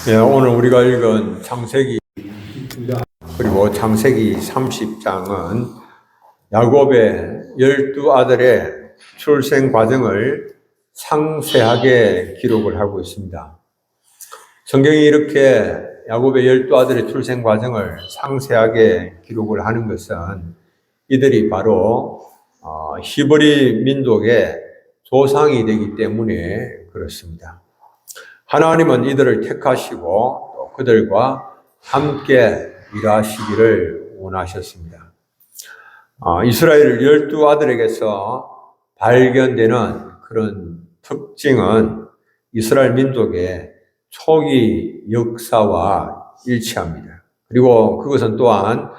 오늘 우리가 읽은 창세기 그리고 창세기 30장은 야곱의 12아들의 출생 과정을 상세하게 기록을 하고 있습니다. 성경이 이렇게 야곱의 12아들의 출생 과정을 상세하게 기록을 하는 것은 이들이 바로 히브리 민족의 조상이 되기 때문에 그렇습니다. 하나님은 이들을 택하시고 또 그들과 함께 일하시기를 원하셨습니다. 이스라엘 12아들에게서 발견되는 그런 특징은 이스라엘 민족의 초기 역사와 일치합니다. 그리고 그것은 또한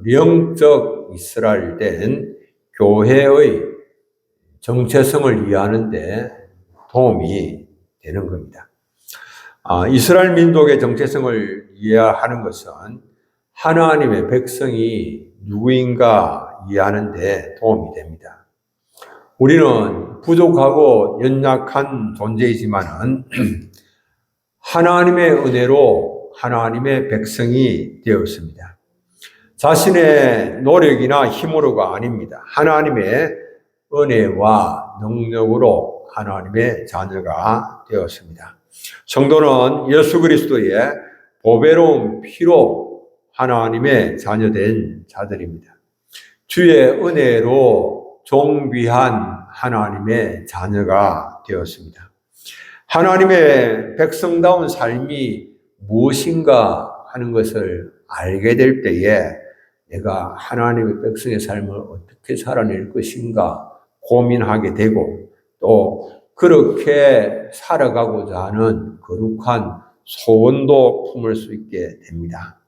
영적 이스라엘된 교회의 정체성을 이해하는 데 도움이 되는 겁니다. 이스라엘 민족의 정체성을 이해하는 것은 하나님의 백성이 누구인가 이해하는 데 도움이 됩니다. 우리는 부족하고 연약한 존재이지만은 하나님의 은혜로 하나님의 백성이 되었습니다. 자신의 노력이나 힘으로가 아닙니다. 하나님의 은혜와 능력으로 하나님의 자녀가 되었습니다. 성도는 예수 그리스도의 보배로운 피로 하나님의 자녀된 자들입니다. 주의 은혜로 존귀한 하나님의 자녀가 되었습니다. 하나님의 백성다운 삶이 무엇인가 하는 것을 알게 될 때에 내가 하나님의 백성의 삶을 어떻게 살아낼 것인가 고민하게 되고 또 그렇게 살아가고자 하는 거룩한 소원도 품을 수 있게 됩니다.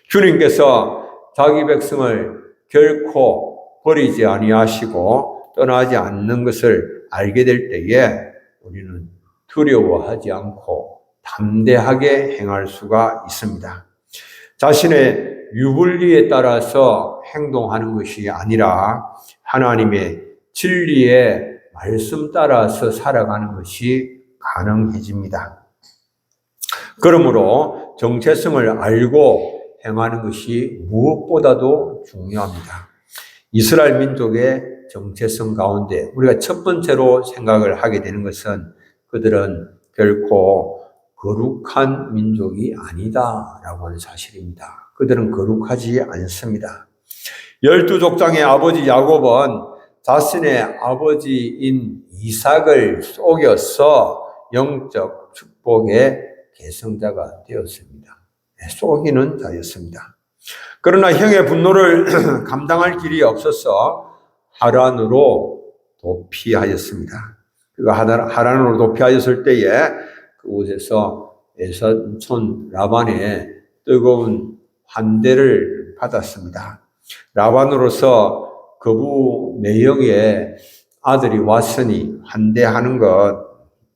주님께서 자기 백성을 결코 버리지 아니하시고 떠나지 않는 것을 알게 될 때에 우리는 두려워하지 않고 담대하게 행할 수가 있습니다. 자신의 유불리에 따라서 행동하는 것이 아니라 하나님의 진리에 말씀 따라서 살아가는 것이 가능해집니다. 그러므로 정체성을 알고 행하는 것이 무엇보다도 중요합니다. 이스라엘 민족의 정체성 가운데 우리가 첫 번째로 생각을 하게 되는 것은 그들은 결코 거룩한 민족이 아니다라고 하는 사실입니다. 그들은 거룩하지 않습니다. 12족장의 아버지 야곱은 자신의 아버지인 이삭을 속여서 영적 축복의 계승자가 되었습니다. 속이는 자였습니다. 그러나 형의 분노를 감당할 길이 없어서 하란으로 도피하였습니다. 그가 하란으로 도피하였을 때에 그곳에서 외삼촌 라반의 뜨거운 환대를 받았습니다. 라반으로서 거부 매형의 아들이 왔으니 환대하는 것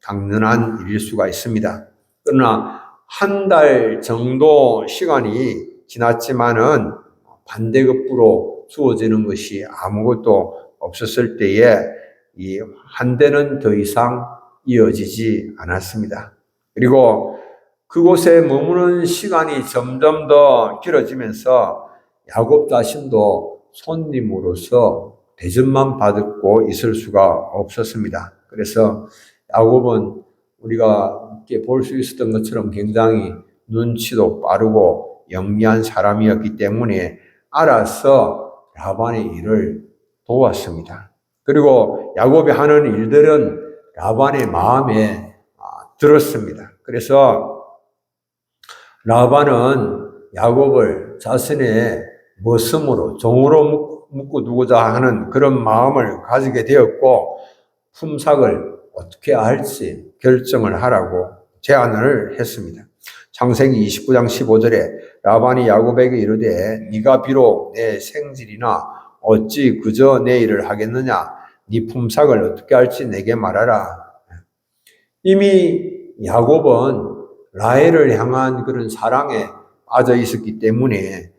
당연한 일일 수가 있습니다. 그러나 한 달 정도 시간이 지났지만은 반대급부로 주어지는 것이 아무것도 없었을 때에 이 환대는 더 이상 이어지지 않았습니다. 그리고 그곳에 머무는 시간이 점점 더 길어지면서 야곱 자신도 손님으로서 대접만 받고 있을 수가 없었습니다. 그래서 야곱은 우리가 볼 수 있었던 것처럼 굉장히 눈치도 빠르고 영리한 사람이었기 때문에 알아서 라반의 일을 도왔습니다. 그리고 야곱이 하는 일들은 라반의 마음에 들었습니다. 그래서 라반은 야곱을 자신의 머슴으로 종으로 묶고 두고자 하는 그런 마음을 가지게 되었고 품삯을 어떻게 할지 결정을 하라고 제안을 했습니다. 창세기 29장 15절에 라반이 야곱에게 이르되 네가 비록 내 생질이나 어찌 그저 내 일을 하겠느냐 네 품삯을 어떻게 할지 내게 말하라. 이미 야곱은 라헬을 향한 그런 사랑에 빠져 있었기 때문에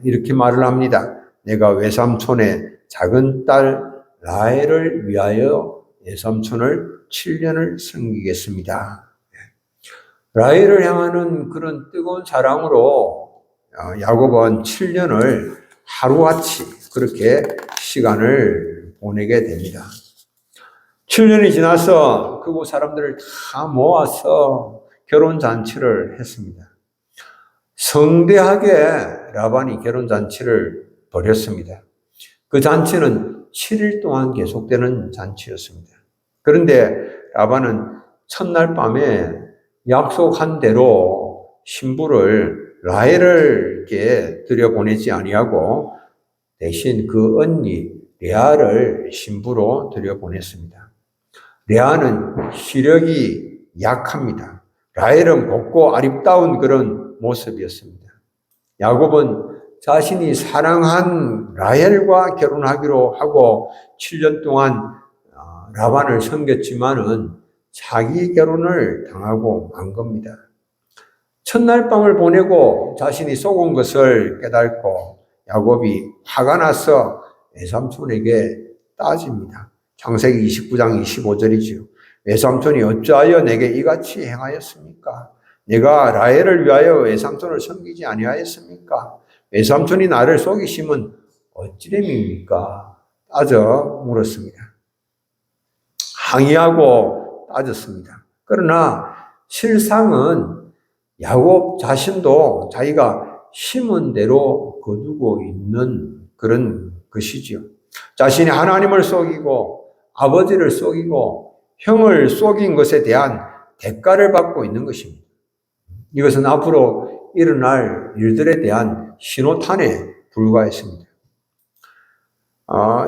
이렇게 말을 합니다. 내가 외삼촌의 작은 딸 라헬을 위하여 외삼촌을 7년을 섬기겠습니다. 라헬을 향하는 그런 뜨거운 사랑으로 야곱은 7년을 하루같이 그렇게 시간을 보내게 됩니다. 7년이 지나서 그곳 사람들을 다 모아서 결혼잔치를 했습니다. 성대하게 라반이 결혼잔치를 벌였습니다. 그 잔치는 7일 동안 계속되는 잔치였습니다. 그런데 라반은 첫날 밤에 약속한 대로 신부를 라헬에게 들여보내지 아니하고 대신 그 언니 레아를 신부로 들여보냈습니다. 레아는 시력이 약합니다. 라헬은 곱고 아름다운 그런 모습이었습니다. 야곱은 자신이 사랑한 라헬과 결혼하기로 하고 7년 동안 라반을 섬겼지만은 자기 결혼을 당하고 만 겁니다. 첫날 밤을 보내고 자신이 속은 것을 깨닫고 야곱이 화가 나서 외삼촌에게 따집니다. 창세기 29장 25절이지요. 외삼촌이 어찌하여 내게 이같이 행하였습니까? 내가 라헬을 위하여 외삼촌을 섬기지 아니하였습니까? 외삼촌이 나를 속이시면 어찌됨입니까? 따져 물었습니다. 항의하고 따졌습니다. 그러나 실상은 야곱 자신도 자기가 심은 대로 거두고 있는 그런 것이지요. 자신이 하나님을 속이고 아버지를 속이고 형을 속인 것에 대한 대가를 받고 있는 것입니다. 이것은 앞으로 일어날 일들에 대한 신호탄에 불과했습니다.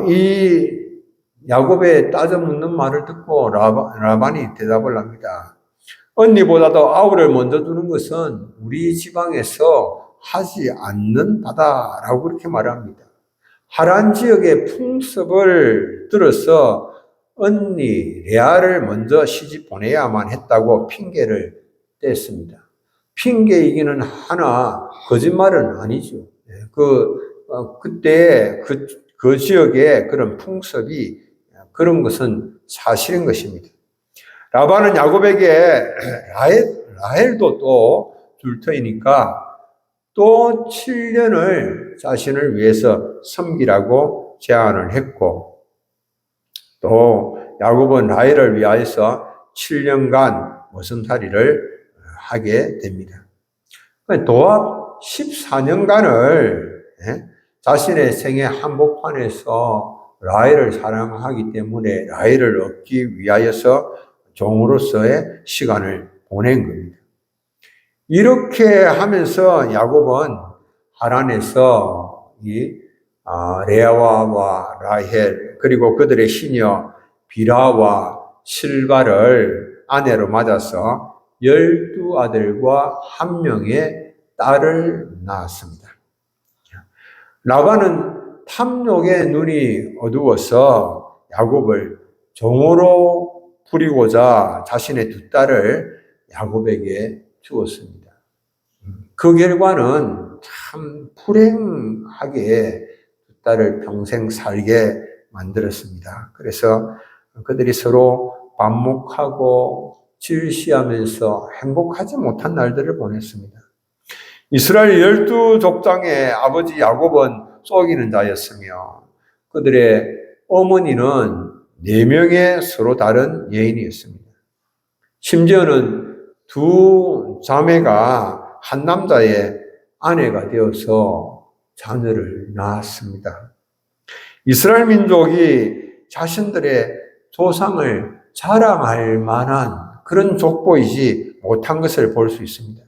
이 야곱의 따져 묻는 말을 듣고 라반이 대답을 합니다. 언니보다도 아우를 먼저 두는 것은 우리 지방에서 하지 않는 바다라고 그렇게 말합니다. 하란 지역의 풍습을 들어서 언니 레아를 먼저 시집 보내야만 했다고 핑계를 댔습니다. 핑계이기는 하나 거짓말은 아니죠. 그때 그 지역의 그런 풍습이 그런 것은 사실인 것입니다. 라반은 야곱에게 라헬도 또 줄 터이니까 또 7년을 자신을 위해서 섬기라고 제안을 했고, 또 야곱은 라헬을 위하여서 7년간 모성살이를 하게 됩니다. 도합 14년간을 자신의 생애 한복판에서 라헬을 사랑하기 때문에 라헬을 얻기 위하여서 종으로서의 시간을 보낸 겁니다. 이렇게 하면서 야곱은 하란에서 레아와 라헬 그리고 그들의 시녀 비라와 실바를 아내로 맞아서 12아들과 1명의 딸을 낳았습니다. 라반은 탐욕의 눈이 어두워서 야곱을 종으로 부리고자 자신의 두 딸을 야곱에게 주었습니다. 그 결과는 참 불행하게 두 딸을 평생 살게 만들었습니다. 그래서 그들이 서로 반목하고 질시하면서 행복하지 못한 날들을 보냈습니다. 이스라엘 12족장의 아버지 야곱은 속이는 자였으며 그들의 어머니는 4명의 서로 다른 여인이었습니다. 심지어는 두 자매가 한 남자의 아내가 되어서 자녀를 낳았습니다. 이스라엘 민족이 자신들의 조상을 자랑할 만한 그런 족보이지 못한 것을 볼 수 있습니다.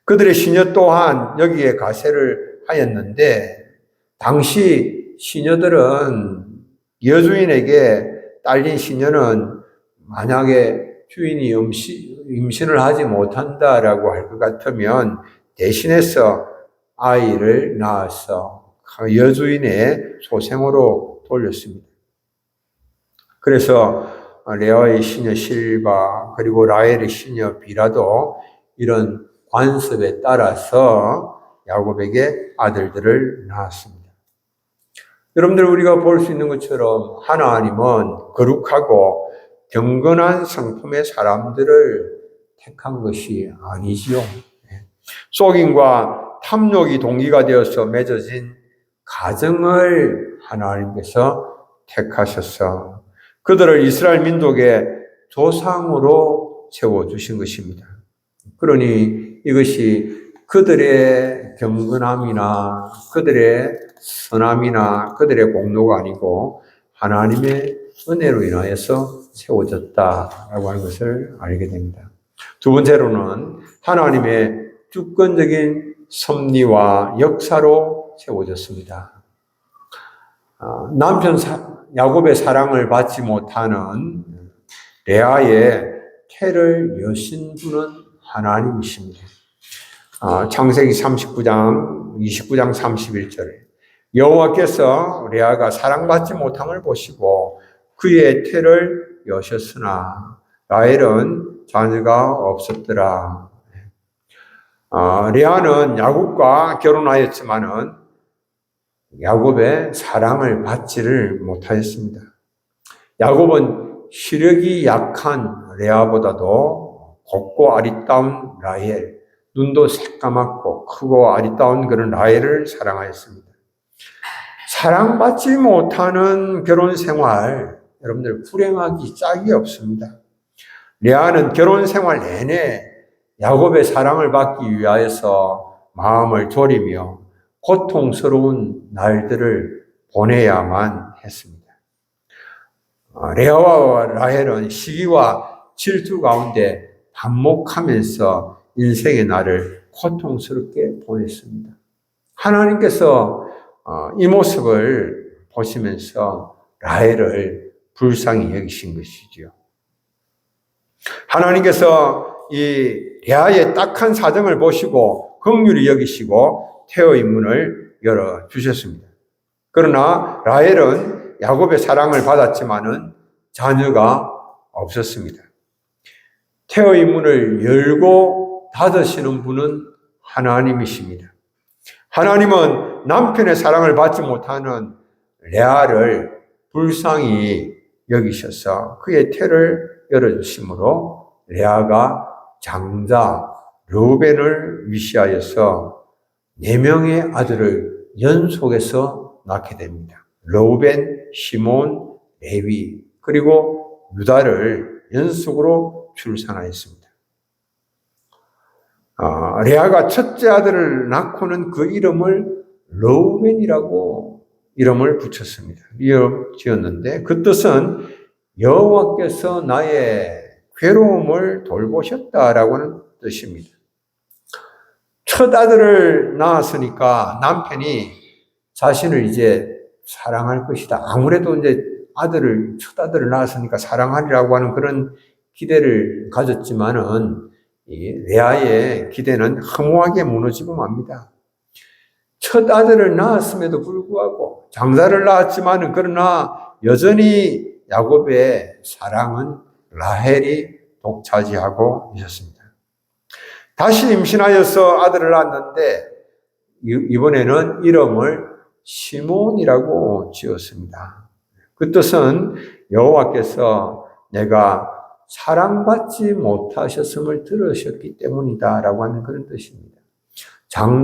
그들의 시녀 또한 여기에 가세를 하였는데 당시 시녀들은 여주인에게 딸린 시녀는 만약에 주인이 임신을 하지 못한다라고 할 것 같으면 대신해서 아이를 낳아서 여주인의 소생으로 돌렸습니다. 그래서 레아의 시녀 실바 그리고 라헬의 시녀 비라도 이런 관습에 따라서 야곱에게 아들들을 낳았습니다. 여러분들 우리가 볼 수 있는 것처럼 하나님은 거룩하고 경건한 성품의 사람들을 택한 것이 아니지요. 속임과 탐욕이 동기가 되어서 맺어진 가정을 하나님께서 택하셔서 그들을 이스라엘 민족의 조상으로 세워주신 것입니다. 그러니 이것이 그들의 경건함이나 그들의 선함이나 그들의 공로가 아니고 하나님의 은혜로 인하여서 세워졌다라고 하는 것을 알게 됩니다. 두 번째로는 하나님의 주권적인 섭리와 역사로 세워졌습니다. 남편 야곱의 사랑을 받지 못하는 레아의 태를 여신 분은 하나님이십니다. 창세기 39장 31절에 여호와께서 레아가 사랑받지 못함을 보시고 그의 태를 여셨으나 라헬은 자녀가 없었더라. 레아는 야곱과 결혼하였지만은 야곱의 사랑을 받지를 못하였습니다. 야곱은 시력이 약한 레아보다도 곱고 아리따운 라헬, 눈도 새까맣고 크고 아리따운 그런 라헬을 사랑하였습니다. 사랑받지 못하는 결혼 생활, 여러분들 불행하기 짝이 없습니다. 레아는 결혼 생활 내내 야곱의 사랑을 받기 위하여서 마음을 졸이며 고통스러운 날들을 보내야만 했습니다. 레아와 라헬은 시기와 질투 가운데 반목하면서 인생의 날을 고통스럽게 보냈습니다. 하나님께서 이 모습을 보시면서 라헬을 불쌍히 여기신 것이지요. 하나님께서 이 레아의 딱한 사정을 보시고 긍휼히 여기시고 태의 문을 열어주셨습니다. 그러나 라헬은 야곱의 사랑을 받았지만은 자녀가 없었습니다. 태의 문을 열고 닫으시는 분은 하나님이십니다. 하나님은 남편의 사랑을 받지 못하는 레아를 불쌍히 여기셔서 그의 태를 열어주심으로 레아가 장자 르우벤을 위시하여서 4명의 아들을 연속해서 낳게 됩니다. 르우벤, 시몬, 레위 그리고 유다를 연속으로 출산하였습니다. 레아가 첫째 아들을 낳고는 그 이름을 르우벤이라고 이름을 붙였습니다. 지었는데 그 뜻은 여호와께서 나의 괴로움을 돌보셨다라고 하는 뜻입니다. 첫 아들을 낳았으니까 남편이 자신을 이제 사랑할 것이다. 아무래도 이제 첫 아들을 낳았으니까 사랑하리라고 하는 그런 기대를 가졌지만은 이 레아의 기대는 허무하게 무너지고 맙니다. 첫 아들을 낳았음에도 불구하고 장자를 낳았지만은 그러나 여전히 야곱의 사랑은 라헬이 독차지하고 있었습니다. 다시 임신하여서 아들을 낳았는데 이번에는 이름을 시몬이라고 지었습니다. 그 뜻은 여호와께서 내가 사랑받지 못하셨음을 들으셨기 때문이다라고 하는 그런 뜻입니다. 첫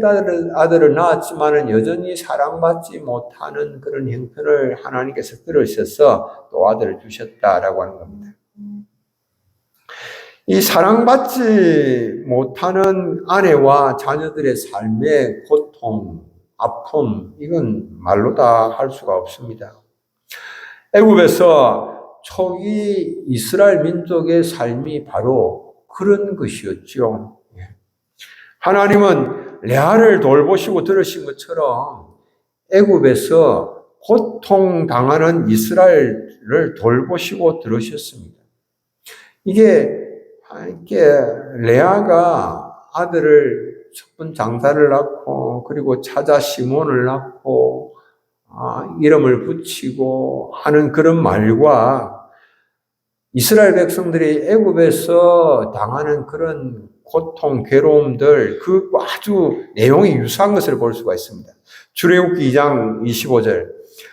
아들을 낳았지만은 여전히 사랑받지 못하는 그런 형편을 하나님께서 들으셔서 또 아들을 주셨다라고 하는 겁니다. 이 사랑받지 못하는 아내와 자녀들의 삶의 고통, 아픔, 이건 말로 다 할 수가 없습니다. 애굽에서 초기 이스라엘 민족의 삶이 바로 그런 것이었죠. 하나님은 레아를 돌보시고 들으신 것처럼 애굽에서 고통당하는 이스라엘을 돌보시고 들으셨습니다. 이게 레아가 아들을 첫 장사를 낳고 그리고 찾아 시몬을 낳고 이름을 붙이고 하는 그런 말과 이스라엘 백성들이 애굽에서 당하는 그런 고통, 괴로움들 그 아주 내용이 유사한 것을 볼 수가 있습니다. 출애굽기 2장 25절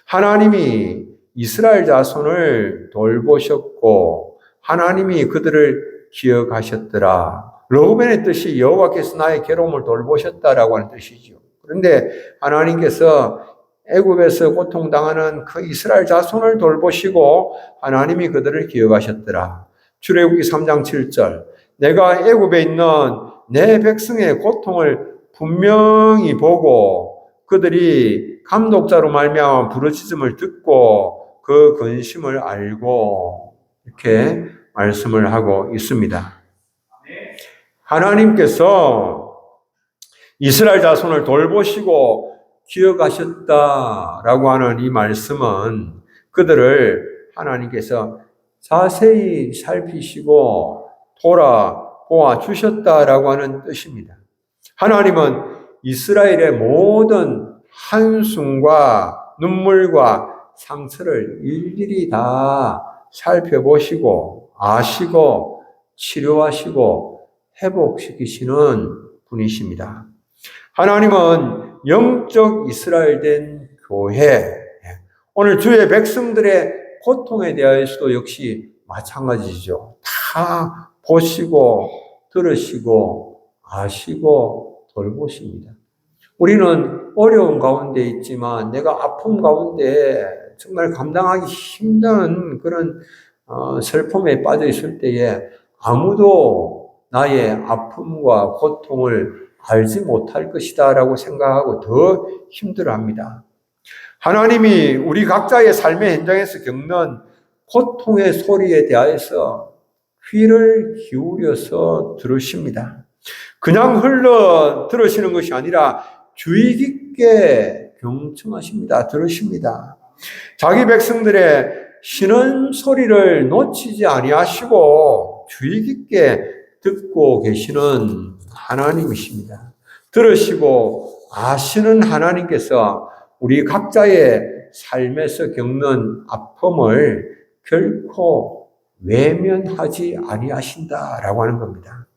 하나님이 이스라엘 자손을 돌보셨고 하나님이 그들을 기억하셨더라. 르우벤의 뜻이 여호와께서 나의 괴로움을 돌보셨다라고 하는 뜻이죠. 그런데 하나님께서 애굽에서 고통당하는 그 이스라엘 자손을 돌보시고 하나님이 그들을 기억하셨더라. 출애굽기 3장 7절 내가 애굽에 있는 내 백성의 고통을 분명히 보고 그들이 감독자로 말미암아 부르짖음을 듣고 그 근심을 알고 이렇게 말씀을 하고 있습니다. 하나님께서 이스라엘 자손을 돌보시고 기억하셨다라고 하는 이 말씀은 그들을 하나님께서 자세히 살피시고 돌아보아 주셨다라고 하는 뜻입니다. 하나님은 이스라엘의 모든 한숨과 눈물과 상처를 일일이 다 살펴보시고 아시고 치료하시고 회복시키시는 분이십니다. 하나님은 영적 이스라엘된 교회, 오늘 주의 백성들의 고통에 대해서도 역시 마찬가지죠. 다 보시고 들으시고 아시고 돌보십니다. 우리는 어려운 가운데 있지만 내가 아픔 가운데 정말 감당하기 힘든 그런 슬픔에 빠져 있을 때에 아무도 나의 아픔과 고통을 알지 못할 것이다 라고 생각하고 더 힘들어합니다. 하나님이 우리 각자의 삶의 현장에서 겪는 고통의 소리에 대하여서 귀를 기울여서 들으십니다. 그냥 흘러 들으시는 것이 아니라 주의 깊게 경청하십니다. 들으십니다. 자기 백성들의 신음 소리를 놓치지 아니하시고 주의 깊게 듣고 계시는 하나님이십니다. 들으시고 아시는 하나님께서 우리 각자의 삶에서 겪는 아픔을 결코 외면하지 아니하신다라고 하는 겁니다.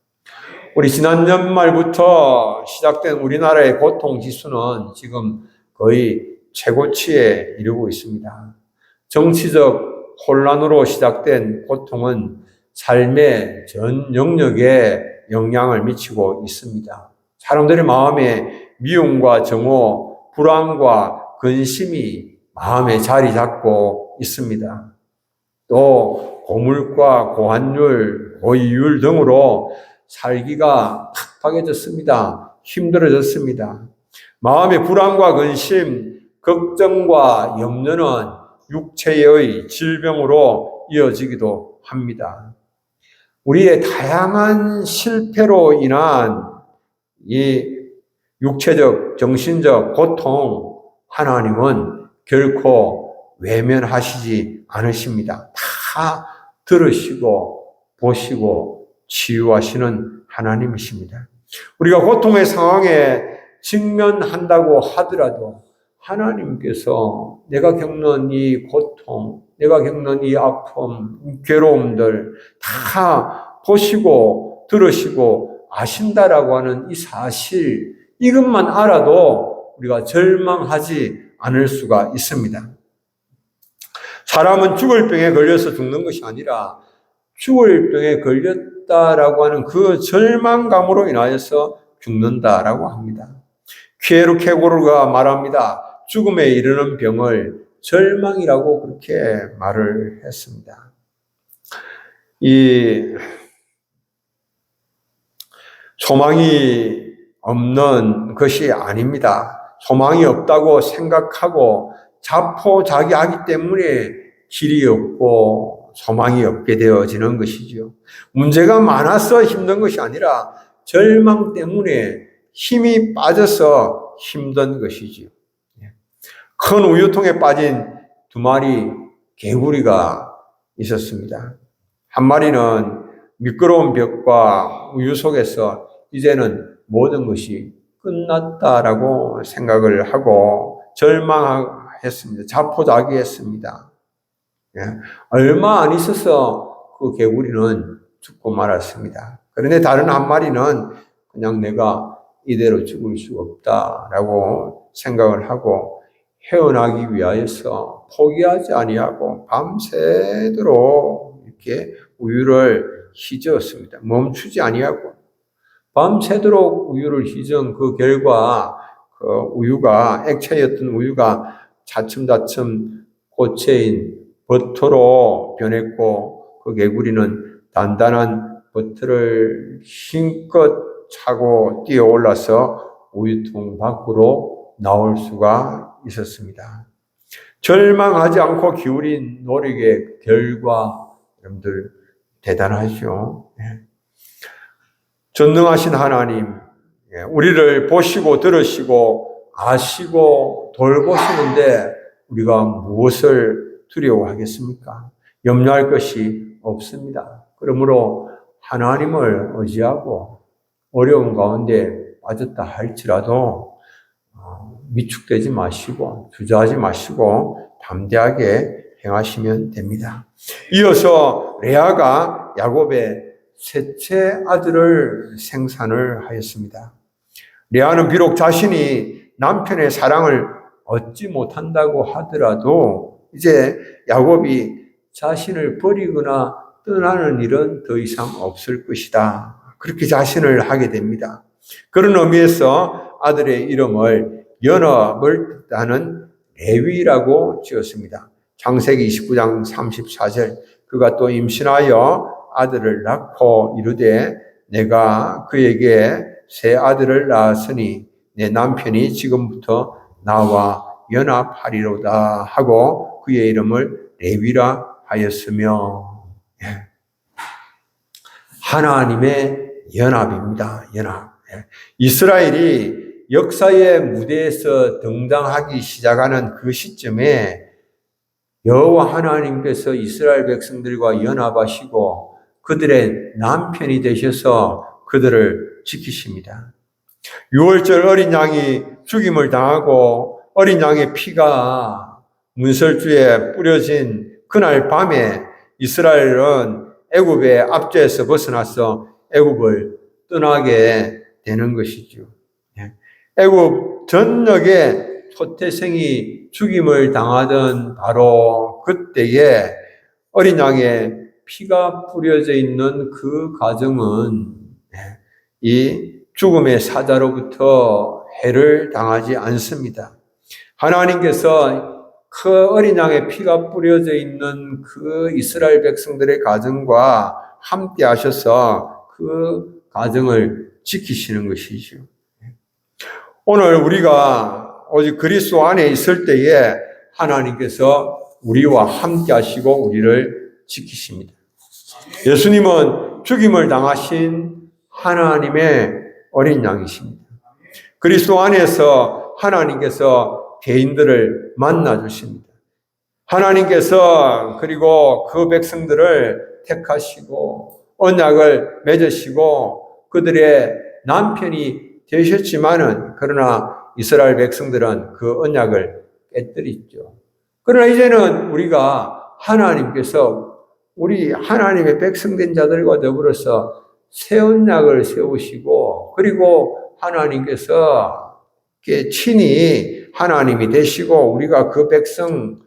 우리 지난 연말부터 시작된 우리나라의 고통 지수는 지금 거의 최고치에 이르고 있습니다. 정치적 혼란으로 시작된 고통은 삶의 전 영역에 영향을 미치고 있습니다. 사람들의 마음에 미움과 정오, 불안과 근심이 마음에 자리 잡고 있습니다. 또 고물가, 고환율, 고이율 등으로 살기가 팍팍해졌습니다. 힘들어졌습니다. 마음의 불안과 근심, 걱정과 염려는 육체의 질병으로 이어지기도 합니다. 우리의 다양한 실패로 인한 이 육체적, 정신적 고통, 하나님은 결코 외면하시지 않으십니다. 다 들으시고 보시고 치유하시는 하나님이십니다. 우리가 고통의 상황에 직면한다고 하더라도 하나님께서 내가 겪는 이 고통, 내가 겪는 이 아픔, 괴로움들 다 보시고 들으시고 아신다라고 하는 이 사실, 이것만 알아도 우리가 절망하지 않을 수가 있습니다. 사람은 죽을 병에 걸려서 죽는 것이 아니라 죽을 병에 걸렸다라고 하는 그 절망감으로 인하여서 죽는다라고 합니다. 퀴에르케고르가 말합니다. 죽음에 이르는 병을 절망이라고 그렇게 말을 했습니다. 이 소망이 없는 것이 아닙니다. 소망이 없다고 생각하고 자포자기하기 때문에 길이 없고 소망이 없게 되어지는 것이죠. 문제가 많아서 힘든 것이 아니라 절망 때문에 힘이 빠져서 힘든 것이지요. 큰 우유통에 빠진 2마리 개구리가 있었습니다. 한 마리는 미끄러운 벽과 우유 속에서 이제는 모든 것이 끝났다라고 생각을 하고 절망했습니다. 자포자기했습니다. 얼마 안 있어서 그 개구리는 죽고 말았습니다. 그런데 다른 한 마리는 그냥 내가 이대로 죽을 수 없다라고 생각을 하고 헤어나기 위하여서 포기하지 아니하고 밤새도록 이렇게 우유를 희저었습니다. 멈추지 아니하고 밤새도록 우유를 희전 그 결과 그 우유가 액체였던 우유가 차츰차츰 고체인 버터로 변했고 그 개구리는 단단한 버터를 힘껏 차고 뛰어올라서 우유통 밖으로 나올 수가 있었습니다. 절망하지 않고 기울인 노력의 결과 여러분들 대단하죠. 전능하신 하나님, 우리를 보시고 들으시고 아시고 돌보시는데 우리가 무엇을 두려워하겠습니까? 염려할 것이 없습니다. 그러므로 하나님을 의지하고 어려운 가운데 빠졌다 할지라도 위축되지 마시고 주저하지 마시고 담대하게 행하시면 됩니다. 이어서 레아가 야곱의 셋째 아들을 생산을 하였습니다. 레아는 비록 자신이 남편의 사랑을 얻지 못한다고 하더라도 이제 야곱이 자신을 버리거나 떠나는 일은 더 이상 없을 것이다. 그렇게 자신을 하게 됩니다. 그런 의미에서 아들의 이름을 연합을 뜻하는 레위라고 지었습니다. 창세기 29장 34절 그가 또 임신하여 아들을 낳고 이르되 내가 그에게 새 아들을 낳았으니 내 남편이 지금부터 나와 연합하리로다 하고 그의 이름을 레위라 하였으며 하나님의 연합입니다. 연합. 이스라엘이 역사의 무대에서 등장하기 시작하는 그 시점에 여호와 하나님께서 이스라엘 백성들과 연합하시고 그들의 남편이 되셔서 그들을 지키십니다. 6월절 어린 양이 죽임을 당하고 어린 양의 피가 문설주에 뿌려진 그날 밤에 이스라엘은 애굽의 압제에서 벗어나서 애굽을 떠나게 되는 것이죠. 애굽 전역에 초태생이 죽임을 당하던 바로 그때에 어린 양의 피가 뿌려져 있는 그 가정은 이 죽음의 사자로부터 해를 당하지 않습니다. 하나님께서 그 어린 양의 피가 뿌려져 있는 그 이스라엘 백성들의 가정과 함께 하셔서 그 가정을 지키시는 것이죠. 오늘 우리가 오직 그리스도 안에 있을 때에 하나님께서 우리와 함께 하시고 우리를 지키십니다. 예수님은 죽임을 당하신 하나님의 어린 양이십니다. 그리스도 안에서 하나님께서 개인들을 만나 주십니다. 하나님께서 그리고 그 백성들을 택하시고 언약을 맺으시고 그들의 남편이 되셨지만은 그러나 이스라엘 백성들은 그 언약을 깨뜨렸죠. 그러나 이제는 우리가 하나님께서 우리 하나님의 백성된 자들과 더불어서 새 언약을 세우시고 그리고 하나님께서 친히 하나님이 되시고 우리가 그 백성으로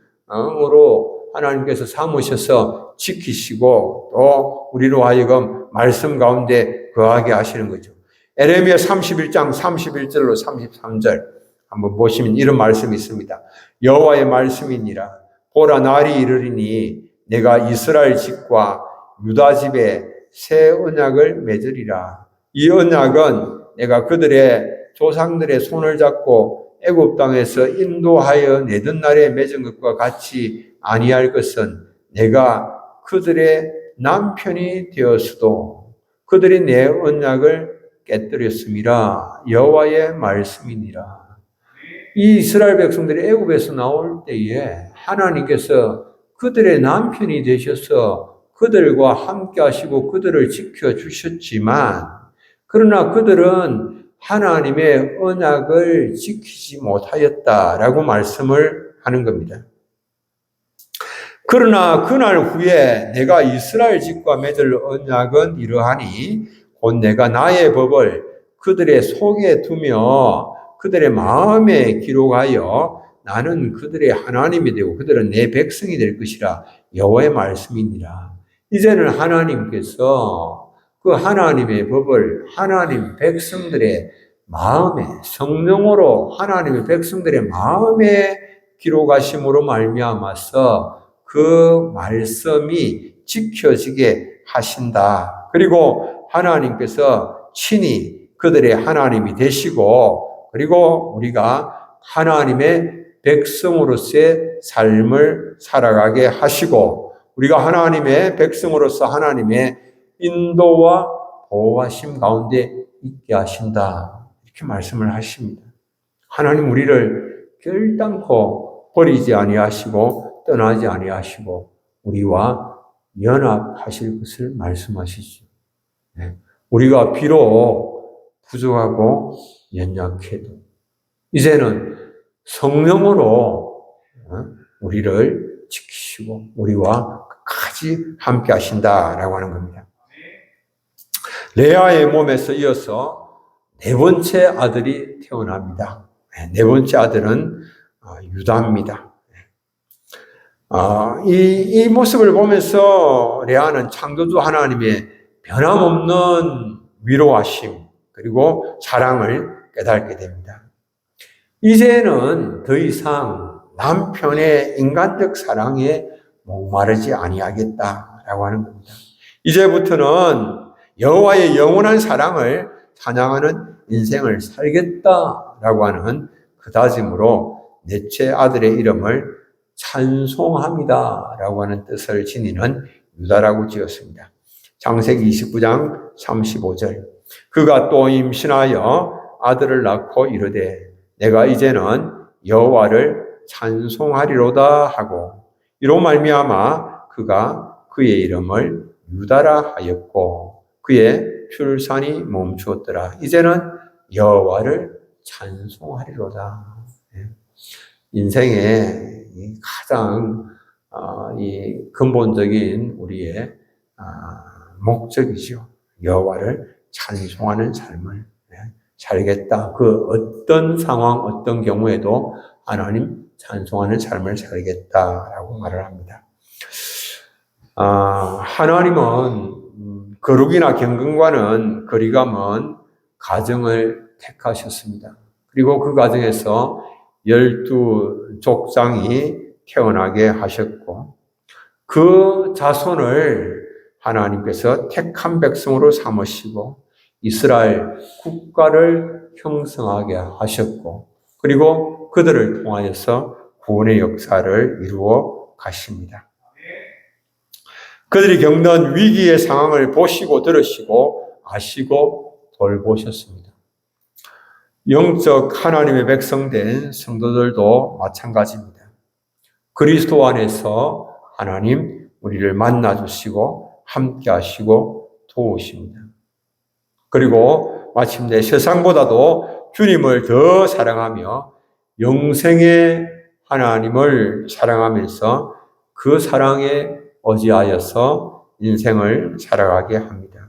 하나님께서 삼으셔서 지키시고 또 우리로 하여금 말씀 가운데 거하게 하시는 거죠. 에레미야 31장 31절로 33절 한번 보시면 이런 말씀이 있습니다. 여호와의 말씀이니라. 보라 날이 이르리니 내가 이스라엘 집과 유다 집에 새 언약을 맺으리라. 이 언약은 내가 그들의 조상들의 손을 잡고 애굽 땅에서 인도하여 내던 날에 맺은 것과 같이 아니할 것은 내가 그들의 남편이 되었어도 그들이 내 언약을 깨뜨렸음이라. 여호와의 말씀이니라. 이 이스라엘 백성들이 애굽에서 나올 때에 하나님께서 그들의 남편이 되셔서 그들과 함께 하시고 그들을 지켜주셨지만 그러나 그들은 하나님의 언약을 지키지 못하였다라고 말씀을 하는 겁니다. 그러나 그날 후에 내가 이스라엘 집과 맺을 언약은 이러하니 곧 내가 나의 법을 그들의 속에 두며 그들의 마음에 기록하여 나는 그들의 하나님이 되고 그들은 내 백성이 될 것이라. 여호와의 말씀이니라. 이제는 하나님께서 그 하나님의 법을 하나님 백성들의 마음에, 성령으로 하나님의 백성들의 마음에 기록하심으로 말미암아서 그 말씀이 지켜지게 하신다. 그리고 하나님께서 친히 그들의 하나님이 되시고, 그리고 우리가 하나님의 백성으로서의 삶을 살아가게 하시고, 우리가 하나님의 백성으로서 하나님의 인도와 보호하심 가운데 있게 하신다. 이렇게 말씀을 하십니다. 하나님 우리를 결단코 버리지 아니하시고 떠나지 아니하시고 우리와 연합하실 것을 말씀하시죠. 우리가 비록 부족하고 연약해도 이제는 성령으로 우리를 지키시고 우리와 끝까지 함께 하신다라고 하는 겁니다. 레아의 몸에서 이어서 네 번째 아들이 태어납니다. 네 번째 아들은 유다입니다. 이 모습을 보면서 레아는 창조주 하나님의 변함없는 위로하심 그리고 사랑을 깨닫게 됩니다. 이제는 더 이상 남편의 인간적 사랑에 목마르지 아니하겠다라고 하는 겁니다. 이제부터는 여호와의 영원한 사랑을 찬양하는 인생을 살겠다라고 하는 그 다짐으로 넷째 아들의 이름을 찬송합니다라고 하는 뜻을 지니는 유다라고 지었습니다. 창세기 29장 35절 그가 또 임신하여 아들을 낳고 이르되 내가 이제는 여호와를 찬송하리로다 하고 이로 말미암아 그가 그의 이름을 유다라 하였고 그의 출산이 멈추었더라. 이제는 여호와를 찬송하리로다. 인생의 가장 이 근본적인 우리의 목적이죠. 여호와를 찬송하는 삶을 살겠다. 그 어떤 상황, 어떤 경우에도 하나님 찬송하는 삶을 살겠다라고 말을 합니다. 하나님은 거룩이나 경건과는 거리가 먼 가정을 택하셨습니다. 그리고 그 가정에서 12족장이 태어나게 하셨고 그 자손을 하나님께서 택한 백성으로 삼으시고 이스라엘 국가를 형성하게 하셨고 그리고 그들을 통하여서 구원의 역사를 이루어 가십니다. 그들이 겪는 위기의 상황을 보시고 들으시고 아시고 돌보셨습니다. 영적 하나님의 백성된 성도들도 마찬가지입니다. 그리스도 안에서 하나님 우리를 만나주시고 함께 하시고 도우십니다. 그리고 마침내 세상보다도 주님을 더 사랑하며 영생의 하나님을 사랑하면서 그 사랑에 의지하여서 인생을 살아가게 합니다.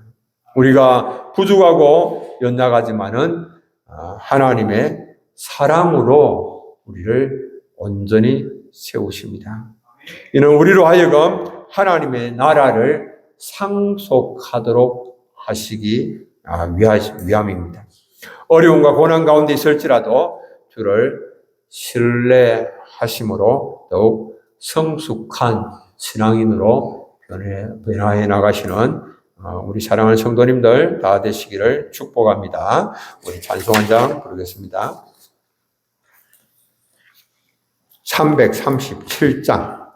우리가 부족하고 연약하지만은 하나님의 사랑으로 우리를 온전히 세우십니다. 이는 우리로 하여금 하나님의 나라를 상속하도록 하시기 위함입니다. 어려움과 고난 가운데 있을지라도 주를 신뢰하심으로 더욱 성숙한 신앙인으로 변화해 나가시는 우리 사랑하는 성도님들 다 되시기를 축복합니다. 우리 찬송 한 장 부르겠습니다. 337장